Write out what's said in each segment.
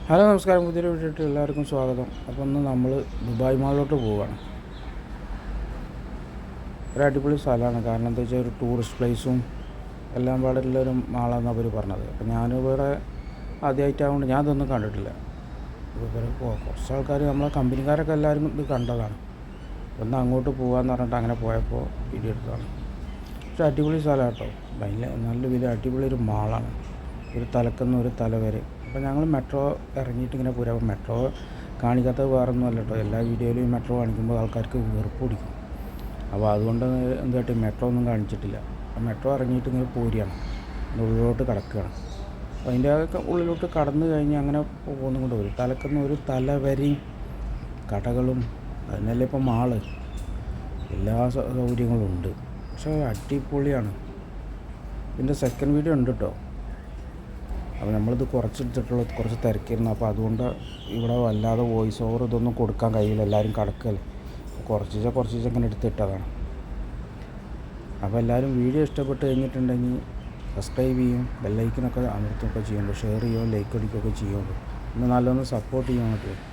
Hello നമസ്കാരം, പുതിയൊരു വീഡിയോയിട്ട് എല്ലാവർക്കും സ്വാഗതം. അപ്പോൾ ഇന്ന് നമ്മൾ ദുബായ് മാളിലോട്ട് പോവുകയാണ്. ഒരു അടിപൊളി സ്ഥലമാണ്. കാരണം എന്താ വെച്ചാൽ ഒരു ടൂറിസ്റ്റ് പ്ലേസും എല്ലാം പാടുള്ളൊരു മാളാണെന്ന് അവർ പറഞ്ഞത്. അപ്പോൾ ഞാനിവിടെ ആദ്യമായിട്ടായതുകൊണ്ട് ഞാൻ ഇതൊന്നും കണ്ടിട്ടില്ല. ഇതുപോലെ കുറച്ച് ആൾക്കാർ നമ്മളെ കമ്പനിക്കാരൊക്കെ എല്ലാവരും ഇത് കണ്ടതാണ്. ഒന്ന് അങ്ങോട്ട് പോകാമെന്ന് പറഞ്ഞിട്ട് അങ്ങനെ പോയപ്പോൾ വീഡിയോ എടുത്തതാണ്. പക്ഷേ അടിപൊളി സ്ഥലമാണ് കേട്ടോ. നല്ല വലിയ അടിപൊളി ഒരു മാളാണ്. ഒരു തലക്കുന്ന ഒരു തല വരെ. അപ്പോൾ ഞങ്ങൾ മെട്രോ ഇറങ്ങിയിട്ട് ഇങ്ങനെ പോരാ. അപ്പോൾ മെട്രോ കാണിക്കാത്തത് വേറൊന്നും അല്ല കേട്ടോ. എല്ലാ വീഡിയോയിലും മെട്രോ കാണിക്കുമ്പോൾ ആൾക്കാർക്ക് വെറുപ്പ് പിടിക്കും. അപ്പോൾ അതുകൊണ്ട് എന്തായിട്ട് മെട്രോ ഒന്നും കാണിച്ചിട്ടില്ല. അപ്പോൾ മെട്രോ ഇറങ്ങിയിട്ട് ഇങ്ങനെ പോരുകയാണ്, ഉള്ളിലോട്ട് കിടക്കുകയാണ്. അപ്പോൾ അതിൻ്റെ ഉള്ളിലോട്ട് കടന്നു കഴിഞ്ഞ് അങ്ങനെ പോകുന്നത് കൊണ്ട് വരും. തലക്കുന്ന ഒരു തല വരെയും കടകളും അതിനല്ലേ ഇപ്പോൾ മാള്, എല്ലാ സൗകര്യങ്ങളും ഉണ്ട്. പക്ഷേ അടിപൊളിയാണ്. ഇതിൻ്റെ സെക്കൻഡ് വീഡിയോ ഉണ്ട് കേട്ടോ. അപ്പോൾ നമ്മളിത് കുറച്ചെടുത്തിട്ടുള്ള കുറച്ച് തിരക്കിയിരുന്നു. അപ്പോൾ അതുകൊണ്ട് ഇവിടെ വല്ലാതെ വോയിസ് ഓവർ ഇതൊന്നും കൊടുക്കാൻ കഴിയില്ല, എല്ലാവരും കിടക്കല്ലേ. കുറച്ച് ഇങ്ങനെ എടുത്തിട്ടതാണ്. അപ്പോൾ എല്ലാവരും വീഡിയോ ഇഷ്ടപ്പെട്ട് കഴിഞ്ഞിട്ടുണ്ടെങ്കിൽ സബ്സ്ക്രൈബ് ചെയ്യും, ബെല്ലൈക്കനൊക്കെ അമർത്തുകയൊക്കെ ചെയ്യുമ്പോൾ ഷെയർ ചെയ്യുമോ ലൈക്ക് അടിക്കുകയൊക്കെ ചെയ്യുമ്പോൾ ഇന്ന് നല്ലൊന്ന് സപ്പോർട്ട് ചെയ്യാൻ പറ്റും.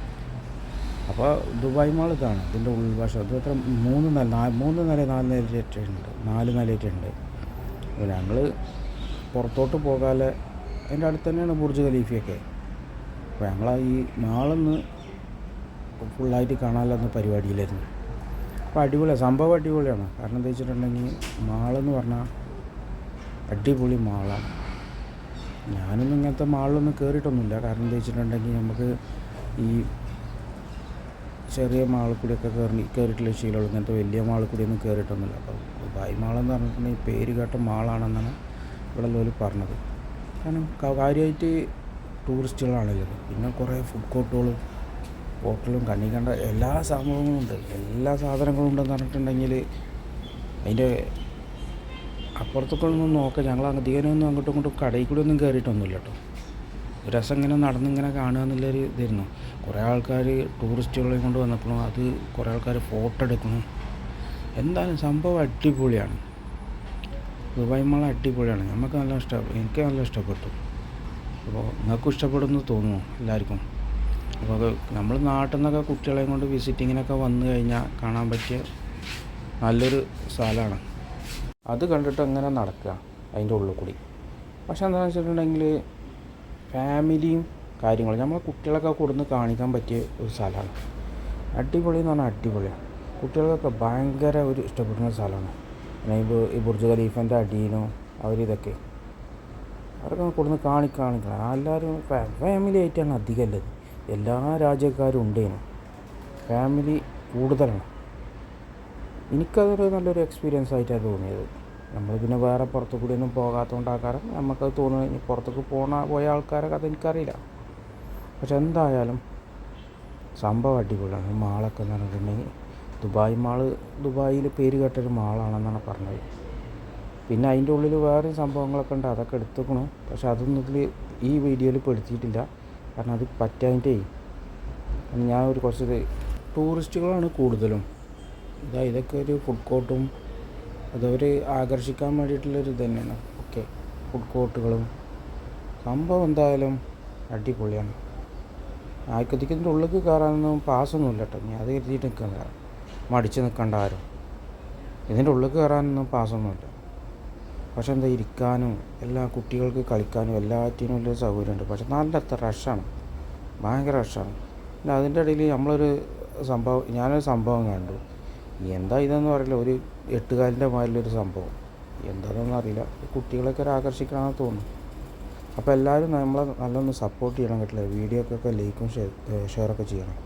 അപ്പോൾ ദുബായ് മാൾ ഇതാണ്. ഇതിൻ്റെ ഉൾവശം ഇത് എത്ര 3 നില 4 നിലയായിട്ടുണ്ട്. അപ്പോൾ ഞങ്ങൾ പുറത്തോട്ട് പോകാതെ അതിൻ്റെ അടുത്ത് തന്നെയാണ് ബുർജ് ഖലീഫയൊക്കെ. അപ്പോൾ ഞങ്ങൾ ഈ മാളൊന്ന് ഫുള്ളായിട്ട് കാണാനുള്ള പരിപാടിയിലായിരുന്നു. അപ്പോൾ അടിപൊളിയാണ്, സംഭവം അടിപൊളിയാണ്. കാരണം എന്താ വെച്ചിട്ടുണ്ടെങ്കിൽ മാളെന്ന് പറഞ്ഞാൽ അടിപൊളി മാളാണ്. ഞാനൊന്നും ഇങ്ങനത്തെ മാളിലൊന്നും കയറിയിട്ടൊന്നുമില്ല. കാരണം എന്താ വെച്ചിട്ടുണ്ടെങ്കിൽ നമുക്ക് ഈ ചെറിയ മാളിൽ കൂടിയൊക്കെ കയറിയിട്ടുള്ള ശീലമുള്ളൂ. ഇങ്ങനത്തെ വലിയ മാളിൽ കൂടിയൊന്നും കയറിയിട്ടൊന്നുമില്ല. അപ്പോൾ ദുബായ് മാളെന്ന് പറഞ്ഞിട്ടുണ്ടെങ്കിൽ പേര് കേട്ട മാളാണെന്നാണ് ഇവിടെ ഉള്ളവർ പറഞ്ഞത്. കാരണം കാര്യമായിട്ട് ടൂറിസ്റ്റുകളാണല്ലോ. പിന്നെ കുറേ ഫുഡ് കോർട്ടുകളും ഹോട്ടലും കണ്ണി കണ്ട എല്ലാ സംഭവങ്ങളും ഉണ്ട്, എല്ലാ സാധനങ്ങളും ഉണ്ടെന്ന് പറഞ്ഞിട്ടുണ്ടെങ്കിൽ അതിൻ്റെ അപ്പുറത്തൊക്കെ നോക്കാം. ഞങ്ങൾ അധികമൊന്നും അങ്ങോട്ടും ഇങ്ങോട്ടും കടയിൽ കൂടി ഒന്നും കയറിയിട്ടൊന്നുമില്ല കേട്ടോ. ഒരു രസം ഇങ്ങനെ നടന്നിങ്ങനെ കാണുക എന്നുള്ളൊരു ഇതായിരുന്നു. കുറേ ആൾക്കാർ ടൂറിസ്റ്റുകളെ കൊണ്ട് വന്നപ്പോഴും അത് കുറേ ആൾക്കാർ ഫോട്ടോ എടുക്കണം. എന്തായാലും സംഭവം അടിപൊളിയാണ്. ദുബായ് മാൾ അടിപൊളിയാണ്. നമുക്ക് നല്ല എനിക്ക് നല്ല ഇഷ്ടപ്പെട്ടു. അപ്പോൾ നിങ്ങൾക്കും ഇഷ്ടപ്പെടുമെന്ന് തോന്നുന്നു എല്ലാവർക്കും. അപ്പോൾ നമ്മൾ നാട്ടിൽ നിന്നൊക്കെ കുട്ടികളെയും കൊണ്ട് വിസിറ്റിങ്ങിനൊക്കെ വന്നു കഴിഞ്ഞാൽ കാണാൻ പറ്റിയ നല്ലൊരു സ്ഥലമാണ്. അത് കണ്ടിട്ട് അങ്ങനെ നടക്കുക അതിൻ്റെ ഉള്ളിൽ കൂടി. പക്ഷേ എന്താണെന്ന് വെച്ചിട്ടുണ്ടെങ്കിൽ ഫാമിലിയും കാര്യങ്ങളും നമ്മളെ കുട്ടികളൊക്കെ കൊടുന്ന് കാണിക്കാൻ പറ്റിയ ഒരു സ്ഥലമാണ്. അടിപൊളി എന്ന് പറഞ്ഞാൽ അടിപൊളിയാണ്. കുട്ടികൾക്കൊക്കെ ഭയങ്കര ഒരു ഇഷ്ടപ്പെടുന്ന സ്ഥലമാണ്. പിന്നെ ഈ ബുർജ് ഖലീഫൻ്റെ അടിയിലോ അവരിതൊക്കെ അവരൊക്കെ കൊടുന്ന് കാണിക്കണം. എല്ലാവരും ഫാമിലി ആയിട്ടാണ് അധികമല്ലത്. എല്ലാ രാജ്യക്കാരും ഉണ്ടേനും ഫാമിലി കൂടുതലാണ്. എനിക്കതൊരു നല്ലൊരു എക്സ്പീരിയൻസ് ആയിട്ടാണ് തോന്നിയത്. നമ്മൾ പിന്നെ വേറെ പുറത്തു കൂടി ഒന്നും പോകാത്തതുകൊണ്ടാക്കാരം നമുക്കത് തോന്നുന്നത്. ഇനി പുറത്തേക്ക് പോയ ആൾക്കാരൊക്കെ അതെനിക്കറിയില്ല. പക്ഷെ എന്തായാലും സംഭവം അടിപൊളിയാണ്. മാളൊക്കെ എന്ന് പറഞ്ഞിട്ടുണ്ടെങ്കിൽ ദുബായ് മാള് ദുബായിൽ പേര് കേട്ടൊരു മാളാണെന്നാണ് പറഞ്ഞത്. പിന്നെ അതിൻ്റെ ഉള്ളിൽ വേറെ സംഭവങ്ങളൊക്കെ ഉണ്ട്, അതൊക്കെ എടുത്തേക്കണം. പക്ഷെ അതൊന്നും ഈ വീഡിയോയിൽ പെടുത്തിയിട്ടില്ല. കാരണം അത് പറ്റാതിൻ്റെ ഞാൻ കുറച്ച് ടൂറിസ്റ്റുകളാണ് കൂടുതലും. ഇതൊക്കെ ഒരു ഫുഡ് കോർട്ടും അതവർ ആകർഷിക്കാൻ വേണ്ടിയിട്ടുള്ളൊരു ഇത് തന്നെയാണ്. ഓക്കെ, ഫുഡ് കോർട്ടുകളും സംഭവം എന്തായാലും അടിപൊളിയാണ്. ഇതിൻ്റെ ഉള്ളിൽ കയറാനൊന്നും പാസ്സൊന്നുമില്ല കേട്ടോ. ഞാൻ അത് കരുതിയിട്ട് നിൽക്കണ്ട, മടിച്ച് നിൽക്കേണ്ട ആരും. ഇതിൻ്റെ ഉള്ളിൽ കയറാനൊന്നും പാസ്സൊന്നുമില്ല. പക്ഷെ എന്താ ഇരിക്കാനും എല്ലാ കുട്ടികൾക്ക് കളിക്കാനും എല്ലാറ്റിനും വലിയ സൗകര്യമുണ്ട്. പക്ഷെ നല്ല റഷാണ്, ഭയങ്കര റഷാണ്. പിന്നെ അതിൻ്റെ ഇടയിൽ ഞാനൊരു സംഭവം കണ്ടു. എന്താ ഇതെന്ന് പറയില്ല, ഒരു 8 കാലിൻ്റെ മാതിരിലൊരു സംഭവം. എന്താണെന്നൊന്നും അറിയില്ല. കുട്ടികളൊക്കെ ഒരു ആകർഷിക്കണമെന്ന് തോന്നുന്നു. അപ്പോൾ എല്ലാവരും നമ്മളെ നല്ലൊന്ന് സപ്പോർട്ട് ചെയ്യണം കേട്ടില്ല. വീഡിയോക്കൊക്കെ ലൈക്കും ഷെയറൊക്കെ ചെയ്യണം.